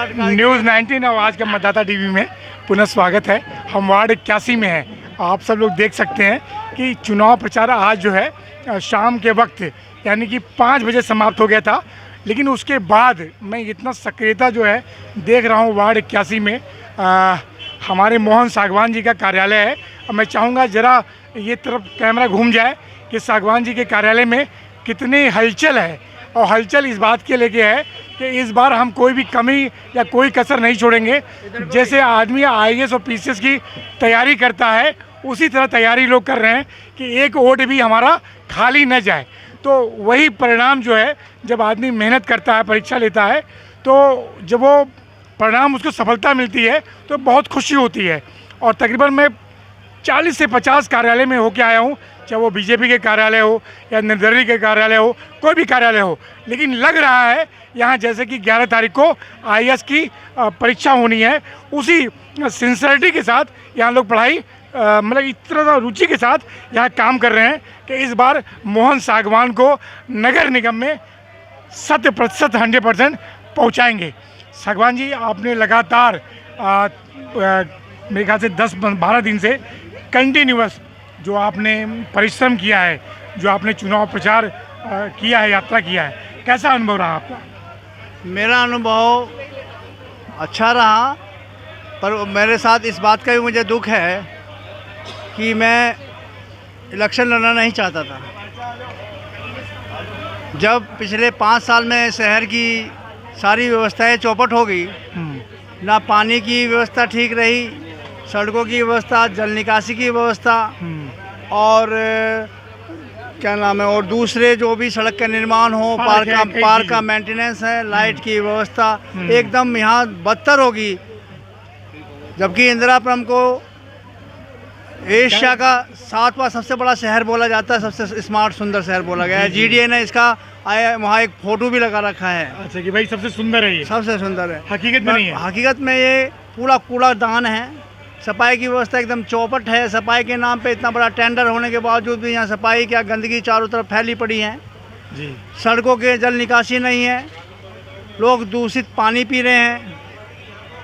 News 19 और आज का मतदाता टीवी में पुनः स्वागत है। हम वार्ड 81 में हैं। आप सब लोग देख सकते हैं कि चुनाव प्रचार आज जो है शाम के वक्त यानी कि 5 बजे समाप्त हो गया था, लेकिन उसके बाद मैं इतना सक्रियता जो है देख रहा हूँ वार्ड 81 में। हमारे मोहन सागवान जी का कार्यालय है और मैं चाहूँगा ज़रा ये तरफ कैमरा घूम जाए कि सागवान जी के कार्यालय में कितनी हलचल है। और हलचल इस बात के लेके है कि इस बार हम कोई भी कमी या कोई कसर नहीं छोड़ेंगे। जैसे आदमी आईएएस और पीसीएस की तैयारी करता है उसी तरह तैयारी लोग कर रहे हैं कि एक वोट भी हमारा खाली न जाए। तो वही परिणाम जो है, जब आदमी मेहनत करता है, परीक्षा लेता है, तो जब वो परिणाम उसको सफलता मिलती है तो बहुत खुशी होती है। और तकरीबन मैं 40 से 50 कार्यालय में होके आया हूँ, चाहे वो बीजेपी के कार्यालय हो या निर्दलीय के कार्यालय हो, कोई भी कार्यालय हो। लेकिन लग रहा है यहाँ जैसे कि 11 तारीख को आईएएस की परीक्षा होनी है, उसी सिंसियरिटी के साथ यहाँ लोग पढ़ाई मतलब इतना रुचि के साथ यहाँ काम कर रहे हैं कि इस बार मोहन सागवान को नगर निगम में 100% 100% पहुँचाएँगे। सागवान जी, आपने लगातार मेरे ख्याल से 10-12 दिन से कंटिन्यूअस जो आपने परिश्रम किया है, जो आपने चुनाव प्रचार किया है, यात्रा किया है, कैसा अनुभव रहा आपका? मेरा अनुभव अच्छा रहा, पर मेरे साथ इस बात का भी मुझे दुख है कि मैं इलेक्शन लड़ना नहीं चाहता था। जब पिछले 5 साल में शहर की सारी व्यवस्थाएं चौपट हो गई, ना पानी की व्यवस्था ठीक रही, सड़कों की व्यवस्था, जल निकासी की व्यवस्था और क्या नाम है, और दूसरे जो भी सड़क का निर्माण हो, पार्क का मेंटेनेंस है, लाइट की व्यवस्था एकदम यहाँ बदतर होगी। जबकि इंदिरापुरम को एशिया का 7वां सबसे बड़ा शहर बोला जाता है, सबसे स्मार्ट सुंदर शहर बोला गया है। जीडीए ने इसका वहाँ एक फोटो भी लगा रखा है। अच्छा कि भाई सबसे सुंदर है, ये सबसे सुंदर है। हकीकत में नहीं है। हकीकत में ये पूरा कूड़ादान है। सफाई की व्यवस्था एकदम चौपट है। सफाई के नाम पे इतना बड़ा टेंडर होने के बावजूद भी यहाँ सफाई क्या, गंदगी चारों तरफ फैली पड़ी है जी। सड़कों के जल निकासी नहीं है, लोग दूषित पानी पी रहे हैं,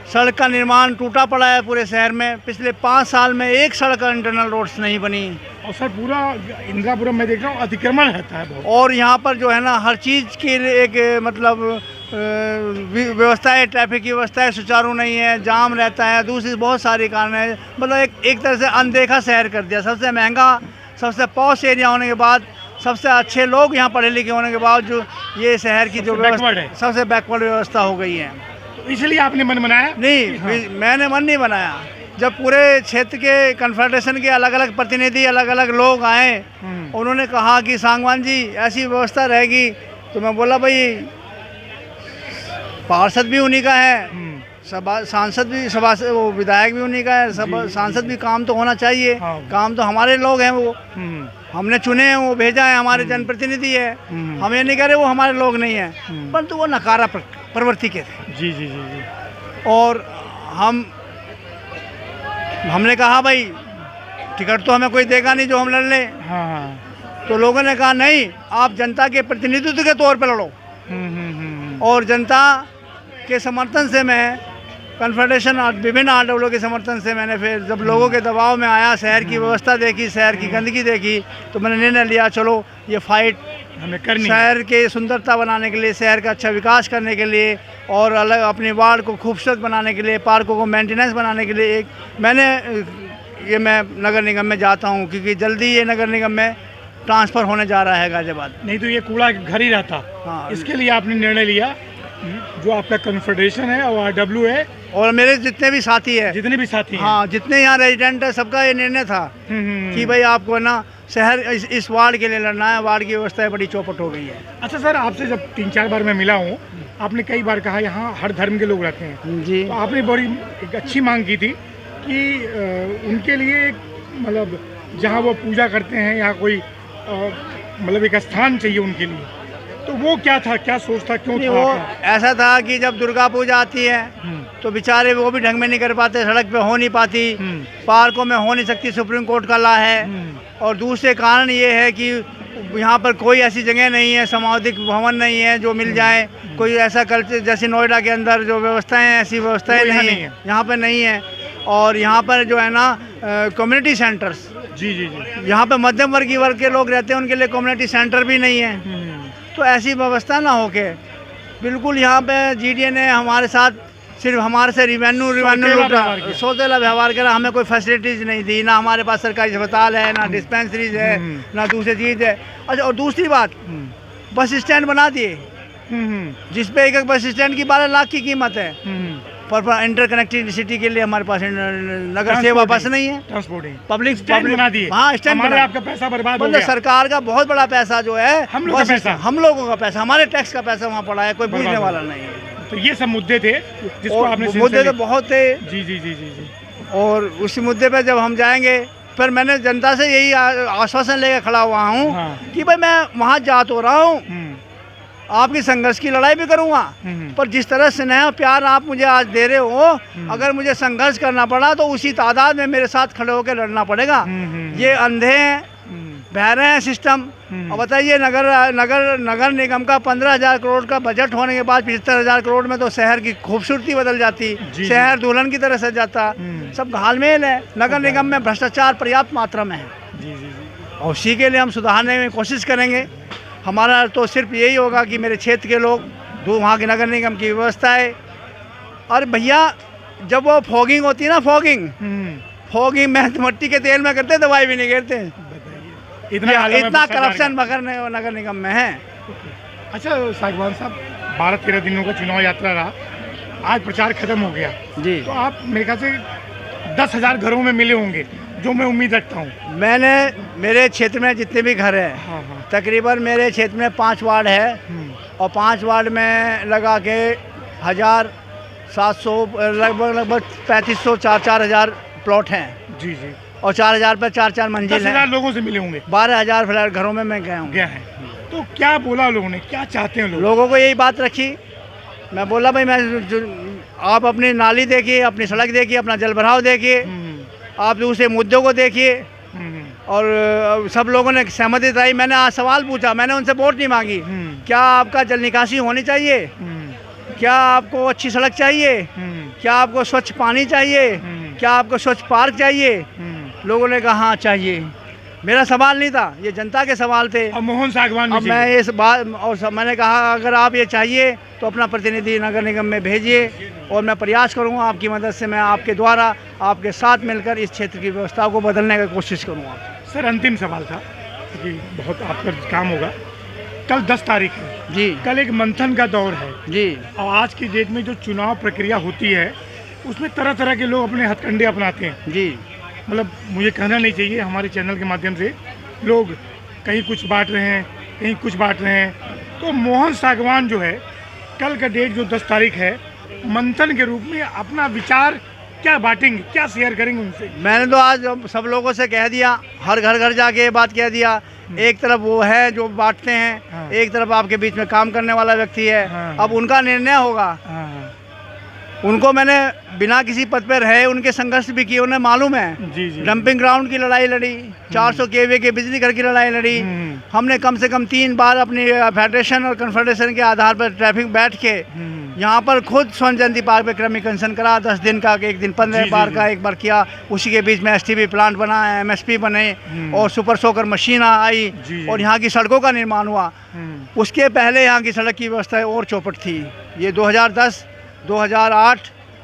सड़क का निर्माण टूटा पड़ा है पूरे शहर में। पिछले 5 साल में एक सड़क इंटरनल रोड्स नहीं बनी। और सर पूरा इंदिरापुरम में देख रहा हूँ अतिक्रमण रहता है बहुत। और यहाँ पर जो है ना हर चीज़ की एक मतलब व्यवस्था है, ट्रैफिक की व्यवस्था है सुचारू नहीं है, जाम रहता है, दूसरी बहुत सारी कारण है। मतलब एक तरह से अनदेखा शहर कर दिया। सबसे महंगा, सबसे पॉश एरिया होने के बाद, सबसे अच्छे लोग यहाँ पढ़े लिखे होने के बावजूद ये शहर की जो व्यवस्था सबसे बैकवर्ड व्यवस्था हो गई है। इसलिए आपने मन बनाया? नहीं, हाँ। मैंने मन नहीं बनाया। जब पूरे क्षेत्र के कन्फेडरेशन के अलग अलग प्रतिनिधि, अलग अलग लोग आए, उन्होंने कहा कि सागवान जी ऐसी व्यवस्था रहेगी, तो मैं बोला भाई पार्षद भी उन्हीं का है, सांसद भी, सभा से वो विधायक भी उन्हीं का है, सब सांसद भी, काम तो होना चाहिए। हाँ। काम तो हमारे लोग हैं, वो हमने चुने हैं, वो भेजा है, हमारे जनप्रतिनिधि है। हम ये नहीं कह रहे वो हमारे लोग नहीं है, परंतु वो नकारा प्रवृत्ति के थे। जी जी जी जी। और हमने कहा भाई टिकट तो हमें कोई देगा नहीं जो हम लड़ लें। हाँ। तो लोगों ने कहा नहीं, आप जनता के प्रतिनिधित्व के तौर पर लड़ो। और जनता के समर्थन से मैं कन्फेडरेशन और विभिन्न आंदोलनों के समर्थन से मैंने फिर जब लोगों के दबाव में आया, शहर की व्यवस्था देखी, शहर की गंदगी देखी, तो मैंने निर्णय लिया चलो ये फाइट हमें करनी, शहर के सुंदरता बनाने के लिए, शहर का अच्छा विकास करने के लिए और अलग अपने वार्ड को खूबसूरत बनाने के लिए, पार्कों को मेंटेनेंस बनाने के लिए मैं नगर निगम में जाता हूँ, क्योंकि जल्दी ये नगर निगम में ट्रांसफ़र होने जा रहा है गाजियाबाद। नहीं तो ये कूड़ा घर ही रहता। हाँ। इसके लिए आपने निर्णय लिया, जो आपका कन्फेडरेशन है और आरडब्ल्यू है और मेरे जितने भी साथी हैं, हाँ, जितने यहाँ रेजिडेंट है, सबका ये निर्णय था कि भाई आपको ना शहर इस वार्ड के लिए लड़ना है। वार्ड की व्यवस्था बड़ी चौपट हो गई है। अच्छा सर, आपसे जब 3-4 बार मैं मिला हूँ, आपने कई बार कहा यहाँ हर धर्म के लोग रहते हैं जी। तो आपने बड़ी एक अच्छी मांग की थी कि उनके लिए मतलब जहाँ वो पूजा करते हैं, यहाँ कोई मतलब एक स्थान चाहिए उनके लिए। तो वो क्या था, क्या सोच था, क्यों था? वो ऐसा था कि जब दुर्गा पूजा आती है तो बेचारे वो भी ढंग में नहीं कर पाते, सड़क पे हो नहीं पाती, पार्कों में हो नहीं सकती, सुप्रीम कोर्ट का लॉ है। और दूसरे कारण ये है कि यहाँ पर कोई ऐसी जगह नहीं है, सामुदायिक भवन नहीं है जो मिल जाए, कोई ऐसा कल्चर जैसे नोएडा के अंदर जो व्यवस्थाएं हैं ऐसी व्यवस्थाएं नहीं है, यहाँ पर नहीं है। और यहाँ पर जो है ना कम्युनिटी सेंटर्स, जी जी जी, यहाँ पे मध्यम वर्गीय वर्ग के लोग रहते हैं, उनके लिए कम्युनिटी सेंटर भी नहीं है। तो ऐसी व्यवस्था ना होके बिल्कुल यहाँ पे जीडीए ने हमारे साथ सिर्फ हमारे से रिवेन्यू लूटा, सौतेला व्यवहार करा, हमें कोई फैसिलिटीज़ नहीं दी, ना हमारे पास सरकारी अस्पताल है, ना डिस्पेंसरीज है, ना दूसरी चीज़ है। अच्छा, और दूसरी बात, बस स्टैंड बना दिए जिस पे एक बस स्टैंड की 12 लाख की कीमत है, पर इंटरकनेक्टिविटी के लिए हमारे पास नगर सेवा बस नहीं है, ट्रांसपोर्टिंग पब्लिक बना दिए। हाँ, स्टैंड बना, आपका पैसा बर्बाद हो मतलब गया। सरकार का बहुत बड़ा पैसा जो है, हम लोगों का पैसा, हम लोगों का पैसा, हमारे टैक्स का पैसा वहाँ पड़ा है, कोई पूछने वाला नहीं है। तो ये सब मुद्दे थे जिसको आपने मुद्दे तो बहुत थे। जी जी जी जी जी। और उसी मुद्दे पे जब हम जाएंगे, फिर मैंने जनता से यही आश्वासन लेकर खड़ा हुआ हूँ कि भाई मैं वहाँ जा तो रहा हूँ, आपकी संघर्ष की लड़ाई भी करूँगा, पर जिस तरह स्नेह और प्यार आप मुझे आज दे रहे हो, अगर मुझे संघर्ष करना पड़ा तो उसी तादाद में मेरे साथ खड़े होकर लड़ना पड़ेगा। ये अंधे हैं, बहरे हैं सिस्टम। और बताइए, नगर निगम का 15,000 करोड़ का बजट होने के बाद 75,000 करोड़ में तो शहर की खूबसूरती बदल जाती, शहर दुल्हन की तरह सज जाता। सब घालमेल है। नगर निगम में भ्रष्टाचार पर्याप्त मात्रा में है, और उसी के लिए हम सुधारने में कोशिश करेंगे। हमारा तो सिर्फ यही होगा कि मेरे क्षेत्र के लोग वहाँ के नगर निगम की व्यवस्था है। और भैया, जब वो फॉगिंग होती है ना, फॉगिंग में मट्टी के तेल में करते, दवाई भी नहीं गिरते। इतना करप्शन नगर निगम में है। अच्छा सागवान साहब, 12-13 दिनों का चुनाव यात्रा रहा, आज प्रचार खत्म हो गया जी, तो आप मेरे ख्याल से 10,000 घरों में मिले होंगे, जो मैं उम्मीद रखता हूँ। मेरे क्षेत्र में जितने भी घर हैं, तकरीबन मेरे क्षेत्र में 5 वार्ड है, और 5 वार्ड में लगा के 1,700 लगभग 3,500 4,000 प्लॉट हैं। जी जी। और 4,000 पे 4 मंजिल है। 10,000 लोगों से मिले होंगे। 12,000 फ्लैट घरों में मैं गया है। तो क्या बोला लोगों ने, क्या चाहते हैं लोगों को यही बात रखी। मैं बोला भाई, आप अपनी नाली देखिए, अपनी सड़क देखिए, अपना जल भराव देखिए, आप दूसरे मुद्दों को देखिए। और सब लोगों ने सहमति जताई। मैंने आज सवाल पूछा, मैंने उनसे वोट नहीं मांगी। क्या आपका जल निकासी होनी चाहिए? क्या आपको अच्छी सड़क चाहिए? क्या आपको स्वच्छ पानी चाहिए? क्या आपको स्वच्छ पार्क चाहिए? लोगों ने कहा हाँ चाहिए। मेरा सवाल नहीं था, ये जनता के सवाल थे। अब मोहन सागवान, अब मैं इस बात और मैंने कहा अगर आप ये चाहिए तो अपना प्रतिनिधि नगर निगम में भेजिए, और मैं प्रयास करूंगा आपकी मदद से, मैं आपके द्वारा आपके साथ मिलकर इस क्षेत्र की व्यवस्था को बदलने की कोशिश करूंगा। सर, अंतिम सवाल था कि बहुत आपका काम होगा, कल 10 तारीख है जी, कल एक मंथन का दौर है जी, और आज की डेट में जो चुनाव प्रक्रिया होती है उसमें तरह तरह के लोग अपने हथकंडे अपनाते हैं जी। मतलब मुझे कहना नहीं चाहिए, हमारे चैनल के माध्यम से लोग कहीं कुछ बांट रहे हैं, कहीं कुछ बांट रहे हैं। तो मोहन सागवान जो है, कल का डेट जो 10 तारीख है, मंथन के रूप में अपना विचार क्या बांटेंगे, क्या शेयर करेंगे उनसे? मैंने तो आज सब लोगों से कह दिया, हर घर जाके ये बात कह दिया। एक तरफ वो है जो बांटते हैं, हाँ। एक तरफ आपके बीच में काम करने वाला व्यक्ति है, हाँ। अब उनका निर्णय होगा। हाँ। उनको मैंने बिना किसी पद पर रहे उनके संघर्ष भी किए, उन्हें मालूम है। जी जी। डंपिंग ग्राउंड की लड़ाई लड़ी, 400 केवी के बिजली घर की लड़ाई लड़ी। हमने कम से कम 3 बार अपनी फेडरेशन और कन्फेडरेशन के आधार पर ट्रैफिक बैठ के यहाँ पर खुद स्वर्ण जयंती पार्क पे क्रमिक अनशन करा, 10 दिन का, एक दिन 15 बार का एक बार किया। उसी के बीच में STB प्लांट बना, MSP बने, और सुपर सोकर मशीन आई, और यहाँ की सड़कों का निर्माण हुआ। उसके पहले यहाँ की सड़क की व्यवस्था और चौपट थी। ये 2010, 2008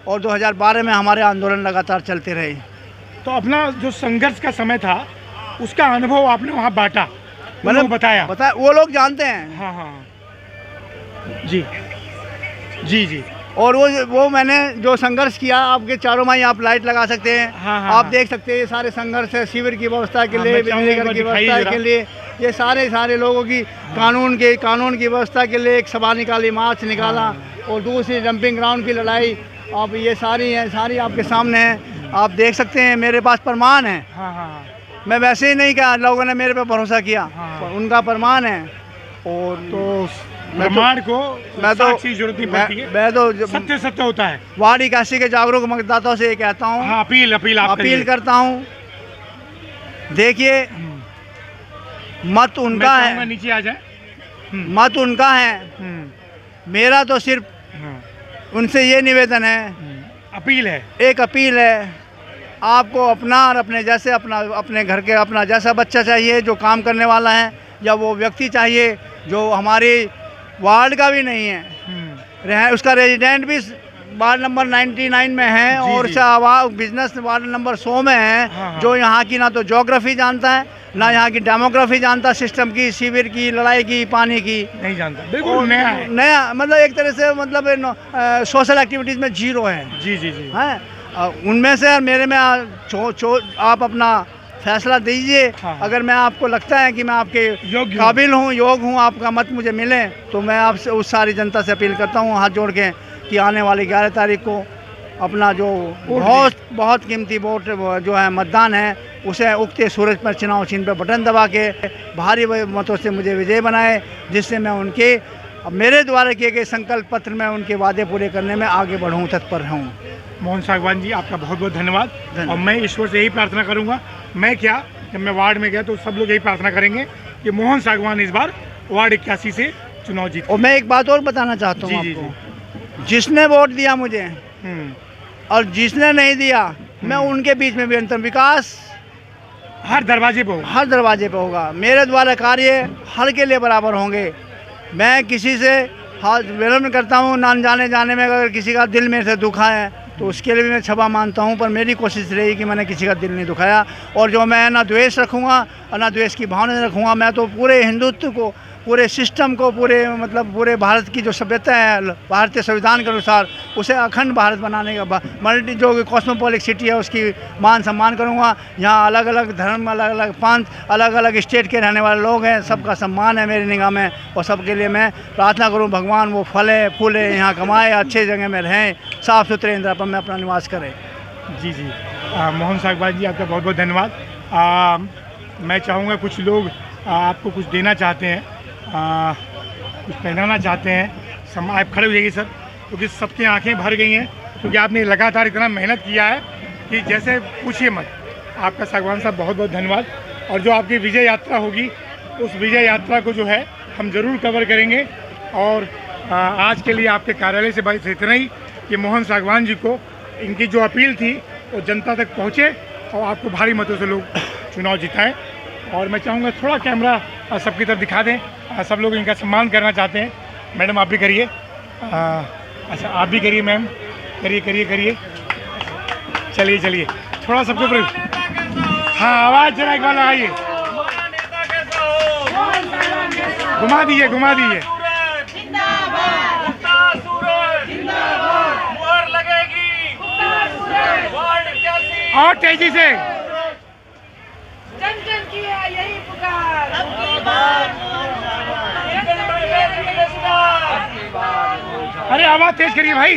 और 2012 में हमारे आंदोलन लगातार चलते रहे। तो अपना जो संघर्ष का समय था उसका अनुभव आपने वहाँ बांटा, मतलब बताया वो लोग जानते हैं। हाँ हाँ जी जी जी। और वो मैंने जो संघर्ष किया, आपके चारों माही आप लाइट लगा सकते हैं। हाँ हाँ, आप देख सकते हैं ये सारे संघर्ष है, शिविर की व्यवस्था के लिए, बिजली घर की व्यवस्था के लिए, ये सारे लोगों की कानून की व्यवस्था के लिए एक सभा निकाली, मार्च निकाला। और दूसरी डंपिंग ग्राउंड की लड़ाई, अब ये सारी आपके सामने है, आप देख सकते हैं। मेरे पास प्रमाण है। हाँ हाँ, मैं वैसे ही नहीं कहा, लोगों ने मेरे पे भरोसा किया। हाँ। उनका प्रमाण है। और तो प्रमाण को मैं तो सत्य होता है। वार्ड 81 के जागरूक मतदाताओं से ये कहता हूँ, हाँ, अपील करता हूँ। देखिए, मत उनका मैं चाहूंगा है, नीचे आ जाए। मत उनका है। मेरा तो सिर्फ उनसे ये निवेदन है, अपील है। एक अपील है, आपको अपना और अपने जैसे अपने घर के अपना जैसा बच्चा चाहिए जो काम करने वाला है, या वो व्यक्ति चाहिए जो हमारे वार्ड का भी नहीं है, उसका रेजिडेंट भी वार्ड नंबर 99 में है और बिजनेस वार्ड नंबर 100 में है। हाँ। जो यहाँ की ना तो ज्योग्राफी जानता है, ना यहाँ की डेमोग्राफी जानता, सिस्टम की, शिविर की, लड़ाई की, पानी की नहीं जानता, बिल्कुल नया है। नया मतलब एक तरह से मतलब सोशल एक्टिविटीज़ में जीरो है। जी जी जी। हैं उनमें से मेरे में आप अपना फैसला दीजिए। हाँ। अगर मैं आपको लगता है कि मैं आपके योग्य काबिल हूँ, योग हूँ, आपका मत मुझे मिले, तो मैं आपसे उस सारी जनता से अपील करता हूँ हाथ जोड़ के कि आने वाली 11 तारीख को अपना जो बहुत कीमती वोट जो है मतदान है, उसे उगते सूरज पर चुनाव चिन्ह पर बटन दबा के भारी मतों से मुझे विजय बनाए, जिससे मैं उनके मेरे द्वारा किए गए संकल्प पत्र में उनके वादे पूरे करने में आगे बढ़ूँ, तत्पर हूँ। मोहन सागवान जी, आपका बहुत बहुत धन्यवाद। और मैं ईश्वर से यही प्रार्थना करूंगा, मैं क्या, जब मैं वार्ड में गया तो सब लोग यही प्रार्थना करेंगे कि मोहन सागवान इस बार वार्ड 81 से चुनाव जीते। और मैं एक बात और बताना चाहता हूँ आपको, जिसने वोट दिया मुझे और जिसने नहीं दिया, मैं उनके बीच में भी अंतर विकास हर दरवाजे पे होगा, हर दरवाजे पे होगा। मेरे द्वारा कार्य हर के लिए बराबर होंगे। मैं किसी से हाथ विनम्र करता हूँ, ना जाने में अगर किसी का दिल मेरे से दुखा है तो उसके लिए भी मैं क्षमा मानता हूँ, पर मेरी कोशिश रही कि मैंने किसी का दिल नहीं दुखाया। और जो मैं ना द्वेष रखूँगा और ना द्वेष की भावना रखूँगा, मैं तो पूरे हिंदुत्व को, पूरे सिस्टम को, पूरे भारत की जो सभ्यता है भारतीय संविधान के अनुसार, उसे अखंड भारत बनाने का मल्टी जो कॉस्मोपॉलिक सिटी है उसकी मान सम्मान करूँगा। यहाँ अलग अलग धर्म, अलग अलग पंथ, अलग अलग स्टेट के रहने वाले लोग हैं, सबका सम्मान है मेरी निगाह में। और सबके लिए मैं प्रार्थना करूँ भगवान वो फले फूले, यहाँ कमाए, अच्छे जगह में रहें, साफ़ सुथरे इंदिरा पर में अपना निवास करें। जी जी। मोहन सागवान जी, आपका बहुत बहुत धन्यवाद। मैं चाहूँगा कुछ लोग आपको कुछ देना चाहते हैं, कुछ पहनाना चाहते हैं। आप खड़े हो जाइए सर, क्योंकि सबकी आंखें भर गई हैं, क्योंकि आपने लगातार इतना मेहनत किया है कि जैसे पूछिए मत। आपका सागवान साहब बहुत बहुत धन्यवाद। और जो आपकी विजय यात्रा होगी, उस विजय यात्रा को जो है हम ज़रूर कवर करेंगे। और आज के लिए आपके कार्यालय से बस इतना ही कि मोहन सागवान जी को इनकी जो अपील थी वो जनता तक पहुँचे और आपको भारी मतों से लोग चुनाव जिताएँ। और मैं चाहूँगा थोड़ा कैमरा सबकी तरफ दिखा दें, सब लोग इनका सम्मान करना चाहते हैं। मैडम आप भी करिए, अच्छा आप भी करिए मैम, करिए। चलिए थोड़ा सबके ऊपर, हाँ आवाज़ जरा एक बार लगाइए, घुमा दीजिए। और तेजी से जन की है यही पुकार। अरे आवाज़ तेज करिए भाई।